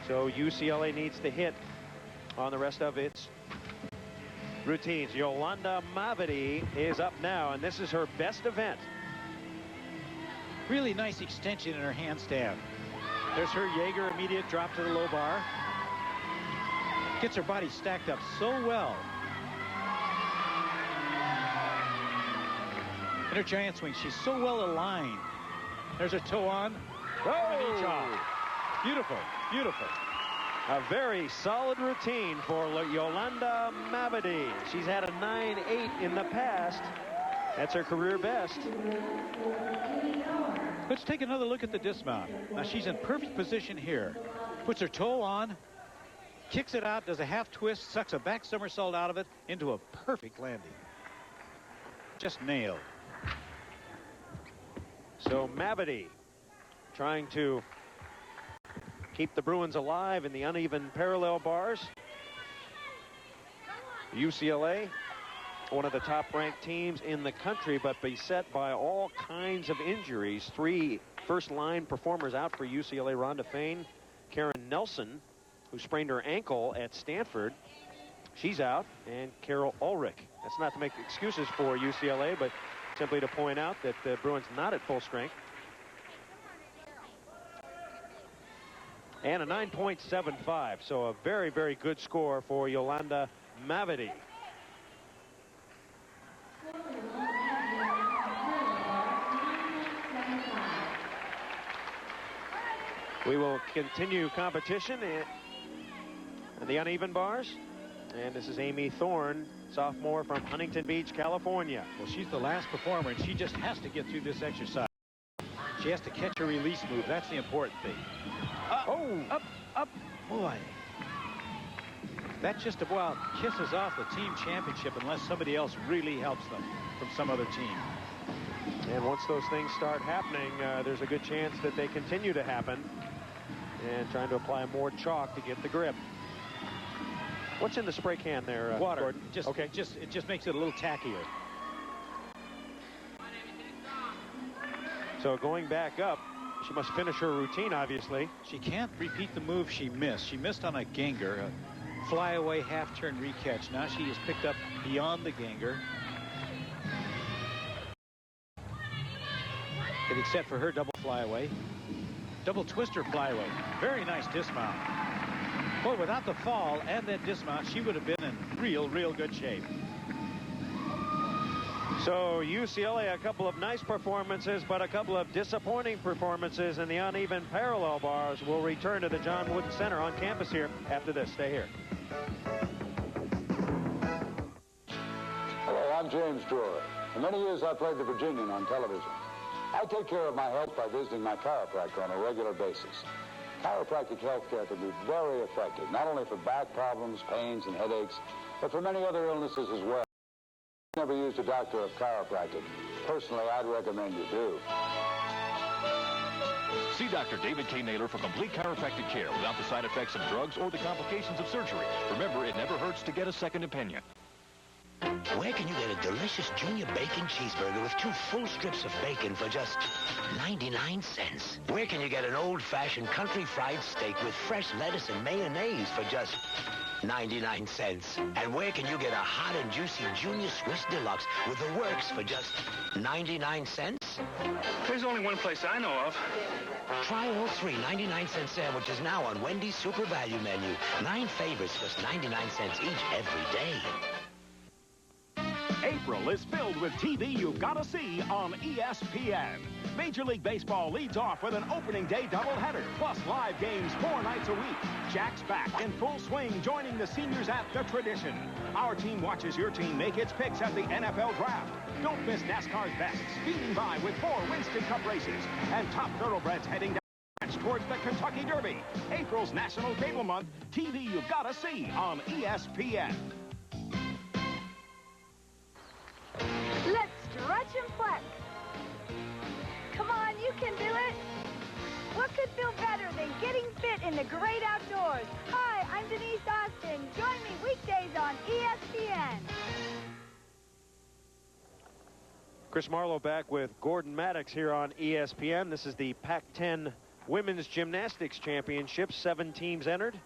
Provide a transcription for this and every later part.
So UCLA needs to hit on the rest of its routines. Yolanda Mavidi is up now, and this is her best event. Really nice extension in her handstand. There's her Jaeger immediate drop to the low bar. Gets her body stacked up so well. In her giant swing, she's so well aligned. There's her toe on. Oh! Each off. Beautiful, beautiful. A very solid routine for Yolanda Mavidi. She's had a 9.8 in the past. That's her career best. Let's take another look at the dismount. Now she's in perfect position here. Puts her toe on, kicks it out, does a half twist, sucks a back somersault out of it into a perfect landing. Just nailed. So Mavidi trying to keep the Bruins alive in the uneven parallel bars. UCLA, one of the top-ranked teams in the country, but beset by all kinds of injuries. 3 first-line performers out for UCLA: Rhonda Fain, Karen Nelson, who sprained her ankle at Stanford. She's out, and Carol Ulrich. That's not to make excuses for UCLA, but simply to point out that the Bruins not at full strength. And a 9.75, so a very, very good score for Yolanda Mavidi. We will continue competition in the uneven bars. And this is Amy Thorne, sophomore from Huntington Beach, California. Well, she's the last performer, and she just has to get through this exercise. She has to catch a release move. That's the important thing. Up. Boy. That just about kisses off the team championship unless somebody else really helps them from some other team. And once those things start happening, there's a good chance that they continue to happen. And trying to apply more chalk to get the grip. What's in the spray can there, Water. Gordon? Okay. It just makes it a little tackier. So going back up, she must finish her routine, obviously. She can't repeat the move she missed. She missed on a ganger, a flyaway half-turn recatch. Now she is picked up beyond the ganger. Getting set for her double flyaway. Double twister flyaway. Very nice dismount. Boy, without the fall and that dismount, she would have been in real good shape. So UCLA, a couple of nice performances, but a couple of disappointing performances in the uneven parallel bars. We'll return to the John Wooden Center on campus here after this. Stay here. Hello, I'm James Drawer. For many years, I played the Virginian on television. I take care of my health by visiting my chiropractor on a regular basis. Chiropractic health care can be very effective, not only for back problems, pains, and headaches, but for many other illnesses as well. I've never used a doctor of chiropractic. Personally, I'd recommend you do. See Dr. David K. Naylor for complete chiropractic care without the side effects of drugs or the complications of surgery. Remember, it never hurts to get a second opinion. Where can you get a delicious junior bacon cheeseburger with 2 full strips of bacon for just 99 cents? Where can you get an old-fashioned country fried steak with fresh lettuce and mayonnaise for just 99 cents? And where can you get a hot and juicy junior Swiss deluxe with the works for just 99 cents? There's only one place I know of. Try all 3 99-cent sandwiches now on Wendy's Super Value menu. 9 favorites, just 99 cents each every day. April is filled with TV you've got to see on ESPN. Major League Baseball leads off with an opening day doubleheader, plus live games 4 nights a week. Jack's back in full swing, joining the seniors at the Tradition. Our team watches your team make its picks at the NFL Draft. Don't miss NASCAR's best, speeding by with 4 Winston Cup races, and top thoroughbreds heading down towards the Kentucky Derby. April's National Cable Month, TV you've got to see on ESPN. Let's stretch and flex. Come on, you can do it. What could feel better than getting fit in the great outdoors? Hi, I'm Denise Austin. Join me weekdays on ESPN. Chris Marlowe back with Gordon Maddox here on ESPN. This is the Pac-10 Women's Gymnastics Championships, 7 teams entered.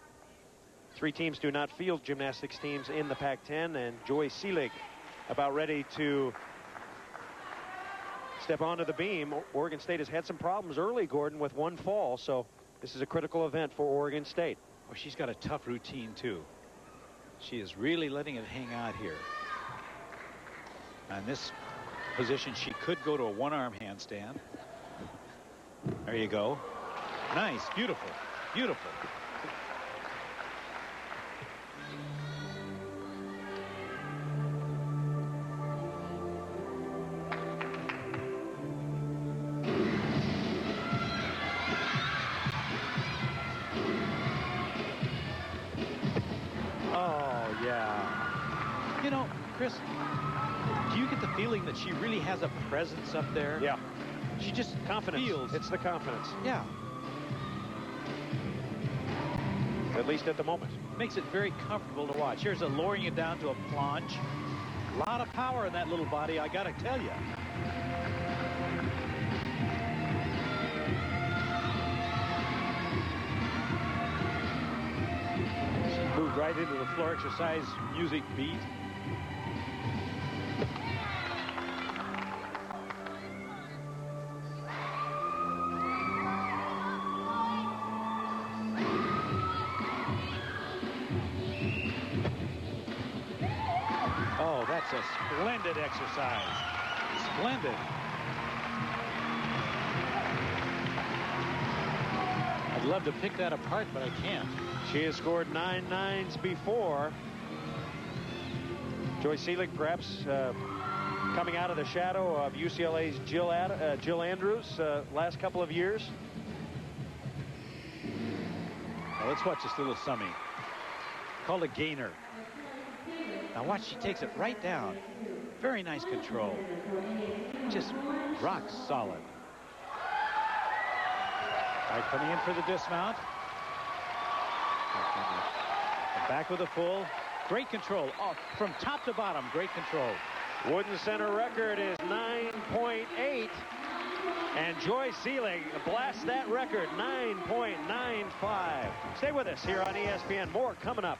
3 teams do not field gymnastics teams in the Pac-10, and Joy Seelig about ready to step onto the beam. Oregon State has had some problems early, Gordon, with one fall, so this is a critical event for Oregon State. Well, she's got a tough routine, too. She is really letting it hang out here. In this position, she could go to a one-arm handstand. There you go. Nice. Beautiful. Beautiful. Chris, do you get the feeling that she really has a presence up there? Yeah. She just confidence. Feels. It's the confidence. Yeah. At least at the moment. Makes it very comfortable to watch. Here's a lowering it down to a plunge. A lot of power in that little body, I got to tell you. Moved right into the floor exercise music beat. Oh, that's a splendid exercise. Splendid. I'd love to pick that apart, but I can't. She has scored 9 nines before. Joy Seelig perhaps coming out of the shadow of UCLA's Jill Andrews last couple of years. Now let's watch this little summy. Called a gainer. Now watch, she takes it right down. Very nice control. Just rock solid. All right, coming in for the dismount. Back with a full. Great control. Oh, from top to bottom, great control. Wooden center record is 9.8. And Joy Seelig blasts that record, 9.95. Stay with us here on ESPN. More coming up.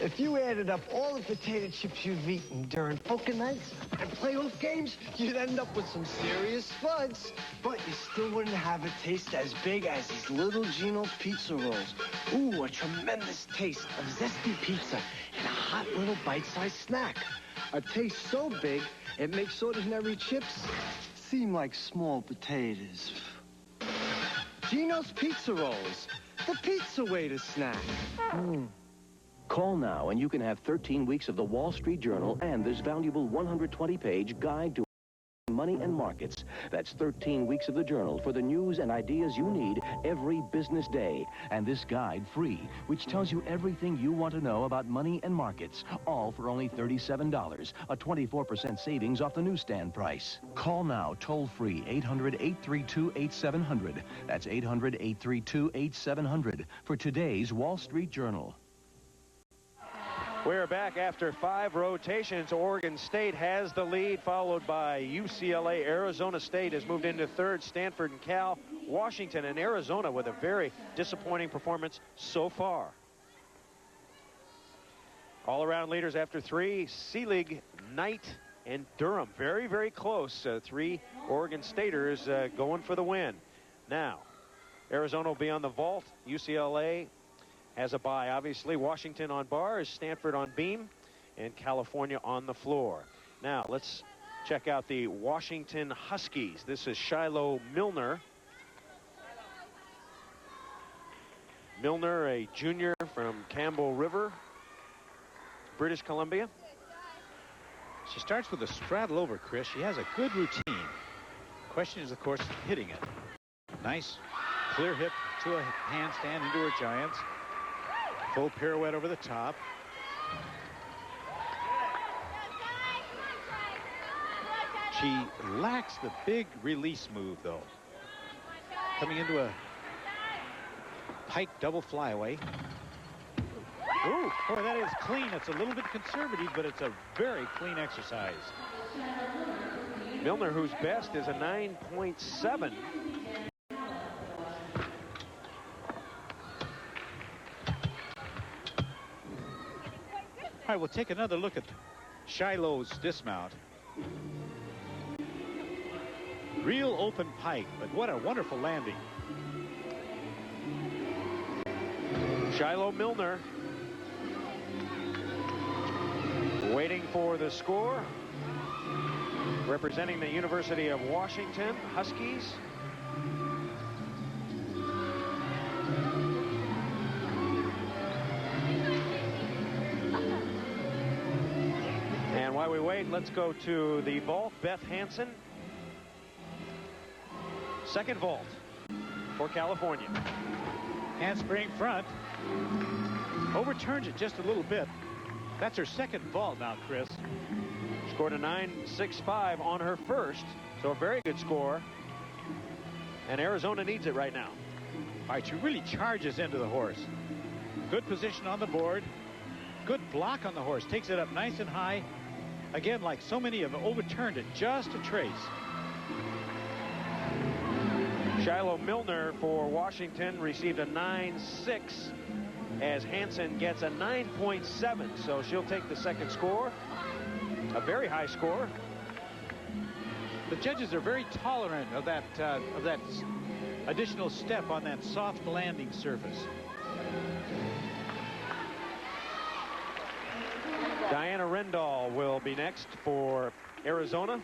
If you added up all the potato chips you've eaten during poker nights and playoff games, you'd end up with some serious spuds. But you still wouldn't have a taste as big as these little Gino pizza rolls. Ooh, a tremendous taste of zesty pizza and a hot little bite-sized snack. A taste so big, it makes ordinary chips seem like small potatoes. Gino's Pizza Rolls, the pizza way to snack. Call now and you can have 13 weeks of the Wall Street Journal and this valuable 120-page guide to money and markets. That's 13 weeks of the Journal for the news and ideas you need every business day. And this guide free, which tells you everything you want to know about money and markets, all for only $37, a 24% savings off the newsstand price. Call now, toll-free, 800-832-8700. That's 800-832-8700 for today's Wall Street Journal. We're back after 5 rotations. Oregon State has the lead, followed by UCLA. Arizona State has moved into third. Stanford and Cal. Washington and Arizona with a very disappointing performance so far. All-around leaders after 3. Seelig, Knight, and Durham. Very, very close. 3 Oregon Staters going for the win. Now, Arizona will be on the vault. UCLA has a bye, obviously. Washington on bars, Stanford on beam, and California on the floor. Now, let's check out the Washington Huskies. This is Shiloh Milner. Milner, a junior from Campbell River, British Columbia. She starts with a straddle over, Chris. She has a good routine. Question is, of course, hitting it. Nice clear hip to a handstand into her giants. Full pirouette over the top. She lacks the big release move, though. Coming into a pike double flyaway. Ooh, boy, that is clean. It's a little bit conservative, but it's a very clean exercise. Milner, whose best is a 9.7. All right, we'll take another look at Shiloh's dismount. Real open pike, but what a wonderful landing. Shiloh Milner waiting for the score. Representing the University of Washington Huskies. And while we wait, let's go to the vault. Beth Hansen. Second vault for California. Handspring front. Overturns it just a little bit. That's her second vault now, Chris. Scored a 9.65 on her first, so a very good score. And Arizona needs it right now. All right, she really charges into the horse. Good position on the board. Good block on the horse. Takes it up nice and high. Again, like so many have overturned it, just a trace. Shiloh Milner for Washington received a 9.6 as Hansen gets a 9.7, so she'll take the second score. A very high score. The judges are very tolerant of that additional step on that soft landing surface. Diana Rendall will be next for Arizona.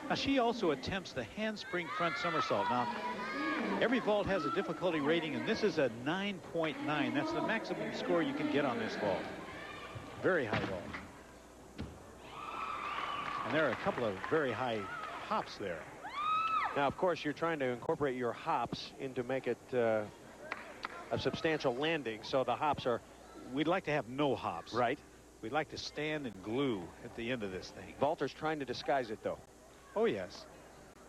Now she also attempts the handspring front somersault. Now every vault has a difficulty rating, and this is a 9.9. That's the maximum score you can get on this vault. Very high vault. And there are a couple of very high hops there. Now, of course, you're trying to incorporate your hops into make it a substantial landing. So the hops are... We'd like to have no hops. Right. We'd like to stand and glue at the end of this thing. Vaulter's trying to disguise it, though. Oh, yes.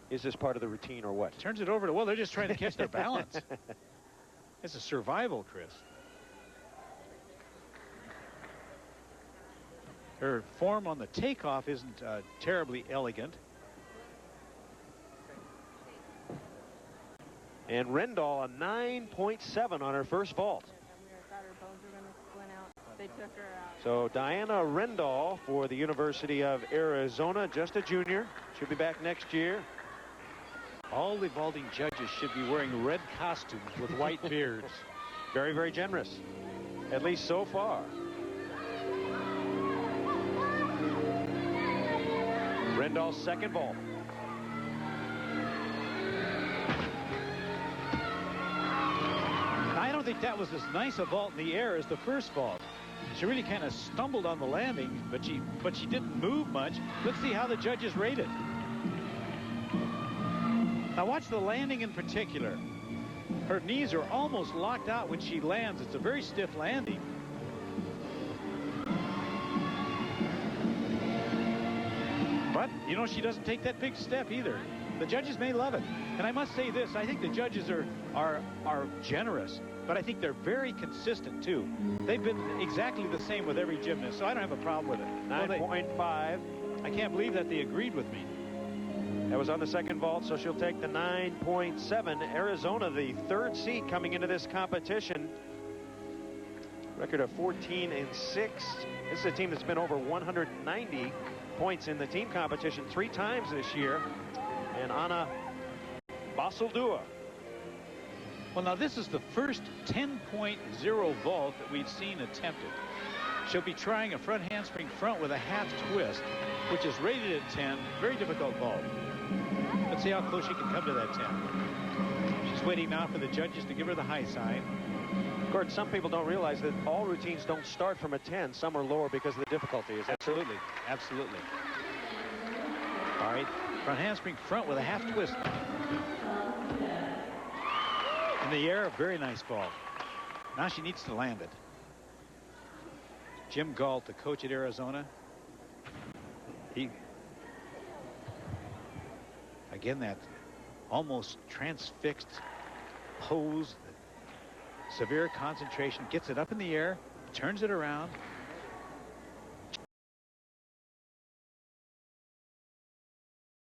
Is this part of the routine or what? Turns it over to... Well, they're just trying to catch their balance. It's a survival, Chris. Her form on the takeoff isn't terribly elegant. And Rendall a 9.7 on her first vault. So Diana Rendall for the University of Arizona, just a junior. She'll be back next year. All the vaulting judges should be wearing red costumes with white beards. Very, very generous, at least so far. Rendall's second vault. I don't think that was as nice a vault in the air as the first vault. She really kind of stumbled on the landing, but she didn't move much. Let's see how the judges rate it. Now watch the landing in particular. Her knees are almost locked out when she lands. It's a very stiff landing. But, you know, she doesn't take that big step either. The judges may love it. And I must say this, I think the judges are generous, but I think they're very consistent, too. They've been exactly the same with every gymnast, so I don't have a problem with it. 9.5. I can't believe that they agreed with me. That was on the second vault, so she'll take the 9.7. Arizona, the third seed coming into this competition. Record of 14-6. This is a team that's been over 190 points in the team competition 3 times this year. And Anna Basildua. Well, now this is the first 10.0 vault that we've seen attempted. She'll be trying a front handspring front with a half twist, which is rated at 10. Very difficult vault. Let's see how close she can come to that 10. She's waiting now for the judges to give her the high sign. Gordon, some people don't realize that all routines don't start from a 10. Some are lower because of the difficulty. Is that absolutely, absolutely. All right, front handspring front with a half twist. In the air, a very nice ball. Now she needs to land it. Jim Galt, the coach at Arizona. Again, that almost transfixed pose, severe concentration, gets it up in the air, turns it around,